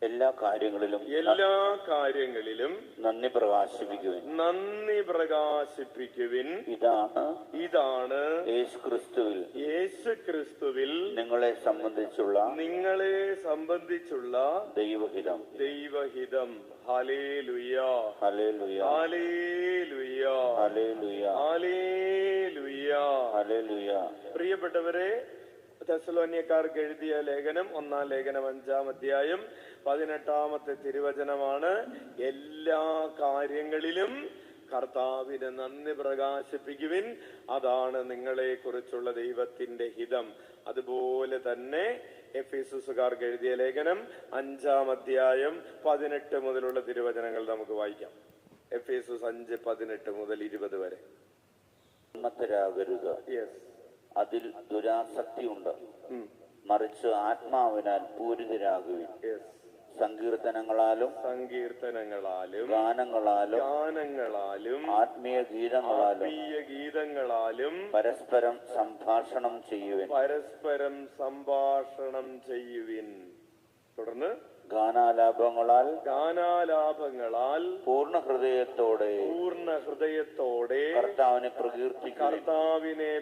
എല്ലാ കാര്യങ്ങളിലും നന്ദി പ്രകാശിപ്പിക്കുവിൻ. ഇതാണ് യേശുക്രിസ്തുവിൽ നിങ്ങളെ സംബന്ധിച്ചുള്ള ദൈവഹിതം. Hallelujah, hallelujah, hallelujah, hallelujah, hallelujah, hallelujah. പ്രിയപ്പെട്ടവരെ, തെസ്സലോനിയക്കാർക്ക് എഴുതിയ ലേഖനം 1-ാം ലേഖനം 5-ാം അധ്യായം 18-ാമത്തെ തിരുവചനമാണ്. എല്ലാ കാര്യങ്ങളിലും കർത്താവിന് നന്ദി പ്രകാശിപ്പിക്കുവിൻ, അതാണ് നിങ്ങളെ കുറിച്ചുള്ള ദൈവത്തിന്റെ ഹിതം. അതുപോലെ തന്നെ എഫെസൂസുകാർക്ക് എഴുതിയ ലേഖനം 5-ാം അധ്യായം 18 മുതലുള്ള തിരുവചനങ്ങൾ നമുക്ക് വായിക്കാം. എഫെസൂസ് 5:18 മുതൽ 20 വരെ. അതിൽ ദുരാസക്തിയുണ്ട്, മറിച്ച് ആത്മാവിനാൽ പൂരിതരാകുവിൻ. സങ്കീർത്തനങ്ങളാലും ഗാനങ്ങളാലും ആത്മീയ ഗീതങ്ങളാലും പരസ്പരം സംഭാഷണം ചെയ്യുവിൻ. തുടർന്ന് ഗാനാലാപങ്ങളാൽ പൂർണ്ണ ഹൃദയത്തോടെ കർത്താവിനെ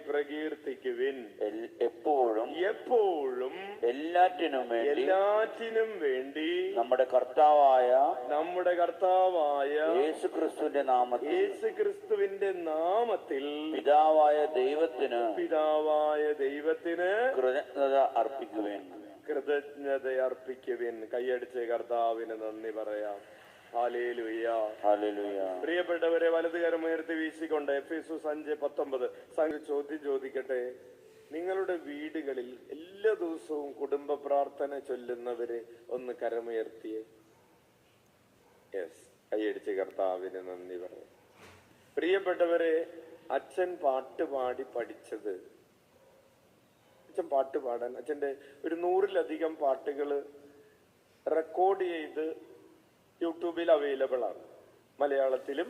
പ്രകീർത്തിക്കുവിൻ. എപ്പോഴും എല്ലാറ്റിനും വേണ്ടി നമ്മുടെ കർത്താവായ യേശുക്രിസ്തുവിന്റെ നാമത്തിൽ പിതാവായ ദൈവത്തിന് കൃതജ്ഞത അർപ്പിക്കുവിൻ. കൈയടിച്ച് കർത്താവിന് നന്ദി പറയാം. Hallelujah, hallelujah. പ്രിയപ്പെട്ടവരെ, വലതുകരം ഉയർത്തി വീശിക്കൊണ്ട് എഫെസൂസ് 5:19 ചോദ്യം ചോദിക്കട്ടെ. നിങ്ങളുടെ വീടുകളിൽ എല്ലാ ദിവസവും കുടുംബ പ്രാർത്ഥന ചൊല്ലുന്നവരെ ഒന്ന് കരമുയർത്തിയേ. കൈയടിച്ച് കർത്താവിന് നന്ദി പറയാം. പ്രിയപ്പെട്ടവരെ, അച്ഛൻ പാട്ടുപാടി പഠിച്ചത്, അച്ഛൻ പാട്ട് പാടാൻ അച്ഛൻ്റെ ഒരു 100-ലധികം പാട്ടുകൾ റെക്കോർഡ് ചെയ്ത് യൂട്യൂബിൽ അവൈലബിൾ ആണ്. മലയാളത്തിലും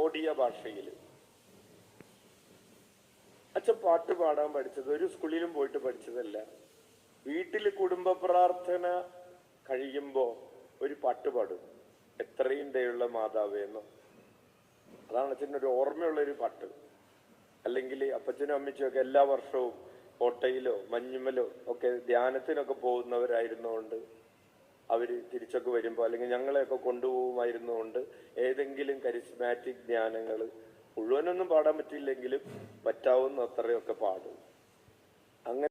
ഒഡിയ ഭാഷയിലും. അച്ഛൻ പാട്ട് പാടാൻ പഠിച്ചത് ഒരു സ്കൂളിലും പോയിട്ട് പഠിച്ചതല്ല. വീട്ടിൽ കുടുംബ പ്രാർത്ഥന കഴിയുമ്പോ ഒരു പാട്ട് പാടും. എത്രയും ദയുള്ള മാതാവേന്നോ, അതാണ് അച്ഛനൊരു ഓർമ്മയുള്ളൊരു പാട്ട്. അല്ലെങ്കിൽ അപ്പച്ചനും അമ്മച്ചും ഒക്കെ എല്ലാ വർഷവും കോട്ടയിലോ മഞ്ഞുമലോ ഒക്കെ ധ്യാനത്തിനൊക്കെ പോകുന്നവരായിരുന്നുകൊണ്ട് അവര് തിരിച്ചൊക്കെ വരുമ്പോ, അല്ലെങ്കിൽ ഞങ്ങളെയൊക്കെ കൊണ്ടുപോകുമായിരുന്നുകൊണ്ട് ഏതെങ്കിലും കരിസ്മാറ്റിക് ധ്യാനങ്ങൾ മുഴുവനൊന്നും പാടാൻ പറ്റിയില്ലെങ്കിലും പറ്റാവുന്ന അത്രയൊക്കെ പാടും. അങ്ങനെ